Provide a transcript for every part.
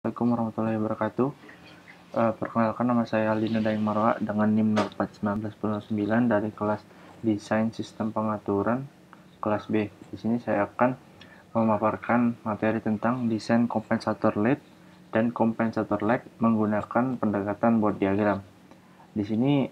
Assalamualaikum warahmatullahi wabarakatuh. Perkenalkan, nama saya Aldina Daeng Marwa dengan NIM 041999 dari kelas Desain Sistem Pengaturan kelas B. Di sini saya akan memaparkan materi tentang desain kompensator lead dan kompensator lag menggunakan pendekatan board diagram. Di sini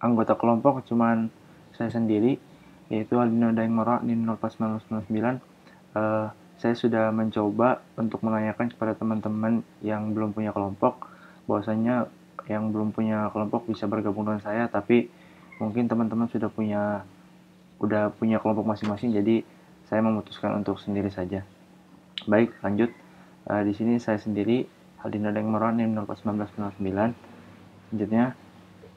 anggota kelompok cuman saya sendiri, yaitu Aldina Daeng Marwa NIM 041999. Saya sudah mencoba untuk menanyakan kepada teman-teman yang belum punya kelompok, bahwasanya yang belum punya kelompok bisa bergabung dengan saya, tapi mungkin teman-teman sudah punya kelompok masing-masing, jadi saya memutuskan untuk sendiri saja. Baik, lanjut. Di sini saya sendiri, Aldina Daeng Marwa NIM 041999. Selanjutnya,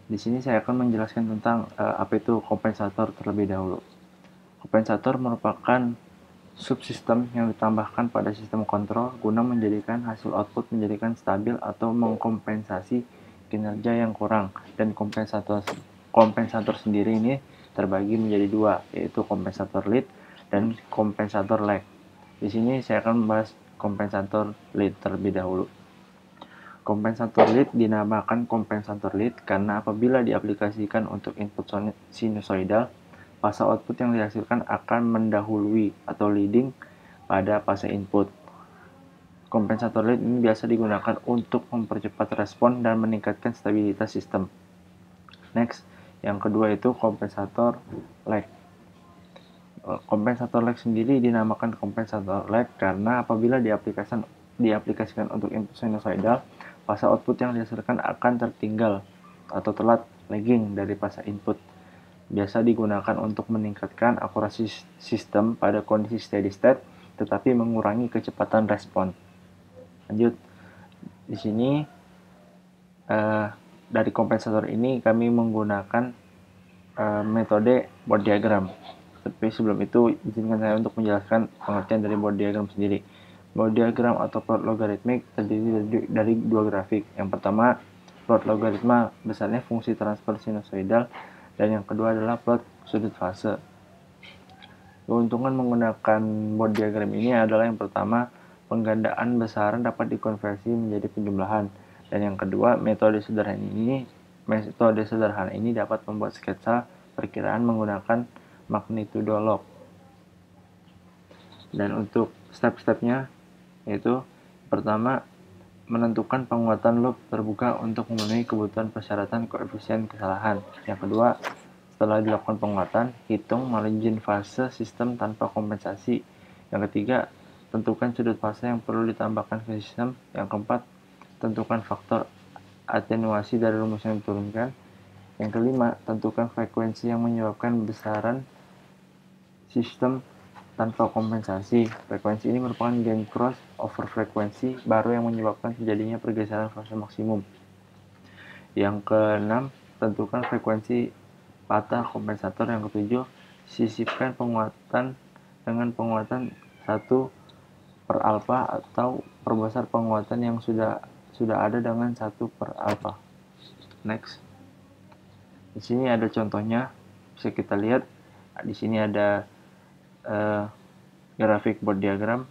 di sini saya akan menjelaskan tentang apa itu kompensator terlebih dahulu. Kompensator merupakan subsistem yang ditambahkan pada sistem kontrol guna menjadikan hasil output menjadikan stabil atau mengkompensasi kinerja yang kurang. Dan kompensator sendiri ini terbagi menjadi dua, yaitu kompensator lead dan kompensator lag. Di sini saya akan membahas kompensator lead terlebih dahulu. Kompensator lead dinamakan kompensator lead karena apabila diaplikasikan untuk input sinusoidal, fase output yang dihasilkan akan mendahului atau leading pada fase input. Kompensator lead ini biasa digunakan untuk mempercepat respon dan meningkatkan stabilitas sistem. Next, yang kedua itu kompensator lag. Kompensator lag sendiri dinamakan kompensator lag karena apabila diaplikasikan untuk input sinusoidal, fase output yang dihasilkan akan tertinggal atau telat lagging dari fase input. Biasa digunakan untuk meningkatkan akurasi sistem pada kondisi steady state, tetapi mengurangi kecepatan respon. Lanjut, di sini dari kompensator ini kami menggunakan metode board diagram. Tapi sebelum itu, izinkan saya untuk menjelaskan pengertian dari board diagram sendiri. Board diagram atau plot logarithmic terdiri dari dua grafik. Yang pertama, plot logaritma besarnya fungsi transfer sinusoidal, dan yang kedua adalah plot sudut fase. Keuntungan menggunakan board diagram ini adalah yang pertama, penggandaan besaran dapat dikonversi menjadi penjumlahan, dan yang kedua, metode sederhana ini dapat membuat sketsa perkiraan menggunakan magnitudo log. Dan untuk step-stepnya yaitu pertama, menentukan penguatan loop terbuka untuk memenuhi kebutuhan persyaratan koefisien kesalahan. Yang kedua, setelah dilakukan penguatan, hitung margin fase sistem tanpa kompensasi. Yang ketiga, tentukan sudut fase yang perlu ditambahkan ke sistem. Yang keempat, tentukan faktor atenuasi dari rumus yang diturunkan. Yang kelima, tentukan frekuensi yang menyebabkan besaran sistem tanpa kompensasi. Frekuensi ini merupakan gain cross over frekuensi baru yang menyebabkan terjadinya pergeseran fase maksimum. Yang keenam, tentukan frekuensi patah kompensator. Yang ketujuh, sisipkan penguatan dengan penguatan 1 per alfa atau perbesar penguatan yang sudah ada dengan 1 per alfa. Next. Di sini ada contohnya, bisa kita lihat. Di sini ada grafik board diagram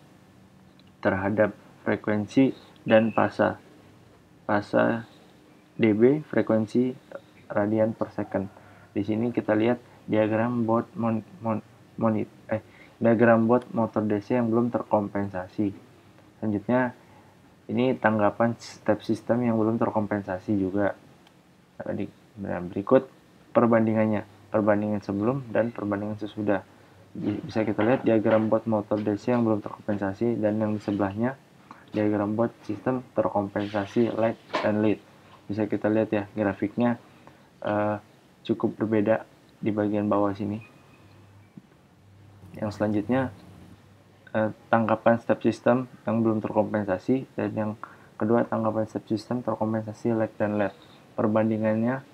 terhadap frekuensi dan fase dB, frekuensi radian per second. Di sini kita lihat diagram board motor DC yang belum terkompensasi. Selanjutnya, ini tanggapan step sistem yang belum terkompensasi juga. Berikut perbandingan sebelum dan perbandingan sesudah. Bisa kita lihat diagram board motor DC yang belum terkompensasi, dan yang di sebelahnya diagram board sistem terkompensasi lag dan lead. Bisa kita lihat ya, grafiknya cukup berbeda di bagian bawah sini. Yang selanjutnya, tanggapan step system yang belum terkompensasi, dan yang kedua tanggapan step system terkompensasi lag dan lead. Perbandingannya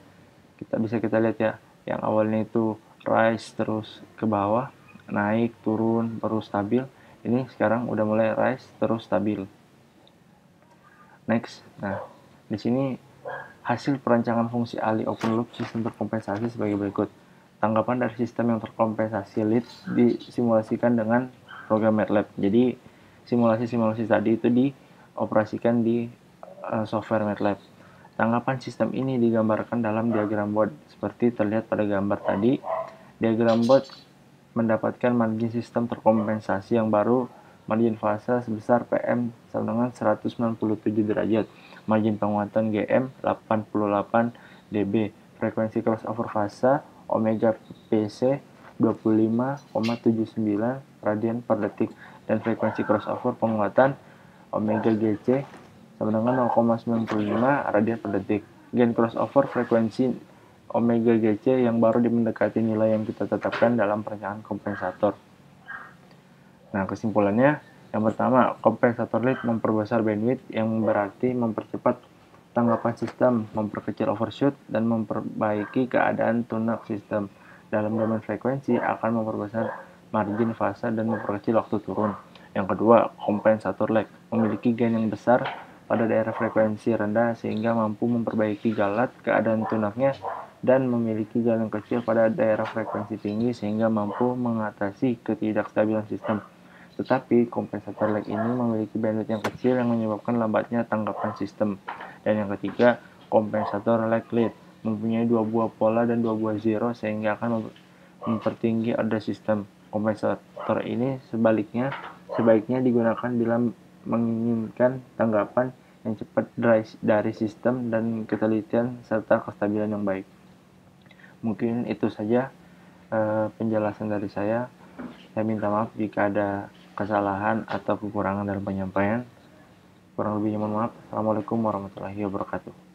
bisa kita lihat ya, yang awalnya itu rise terus ke bawah, naik, turun, baru stabil. Ini sekarang udah mulai rise terus stabil. Next. Nah, di sini hasil perancangan fungsi alih open loop sistem terkompensasi sebagai berikut. Tanggapan dari sistem yang terkompensasi lead disimulasikan dengan program MATLAB. Jadi simulasi-simulasi tadi itu dioperasikan di software MATLAB. Tanggapan sistem ini digambarkan dalam diagram Bode seperti terlihat pada gambar tadi. Diagram Bode mendapatkan margin sistem terkompensasi yang baru, margin fase sebesar PM sama dengan 197 derajat, margin penguatan GM 88 dB, frekuensi crossover fase omega PC 25,79 radian per detik, dan frekuensi crossover penguatan omega GC sama dengan 0,95 radian per detik. Gain crossover frekuensi omega GC yang baru mendekati nilai yang kita tetapkan dalam perencanaan kompensator. Nah, kesimpulannya, yang pertama, kompensator lead memperbesar bandwidth yang berarti mempercepat tanggapan sistem, memperkecil overshoot, dan memperbaiki keadaan tune-up sistem. Dalam domain frekuensi akan memperbesar margin fase dan memperkecil waktu turun. Yang kedua, kompensator lag memiliki gain yang besar pada daerah frekuensi rendah sehingga mampu memperbaiki galat keadaan tune-up-nya, dan memiliki gain yang kecil pada daerah frekuensi tinggi sehingga mampu mengatasi ketidakstabilan sistem. Tetapi kompensator lag ini memiliki bandwidth yang kecil yang menyebabkan lambatnya tanggapan sistem. Dan yang ketiga, kompensator lag lead mempunyai dua buah pola dan dua buah zero sehingga akan mempertinggi order sistem. Kompensator ini sebaiknya digunakan bila menginginkan tanggapan yang cepat dari sistem dan ketelitian serta kestabilan yang baik. Mungkin itu saja penjelasan dari saya. Saya minta maaf jika ada kesalahan atau kekurangan dalam penyampaian. Kurang lebihnya mohon maaf. Assalamualaikum warahmatullahi wabarakatuh.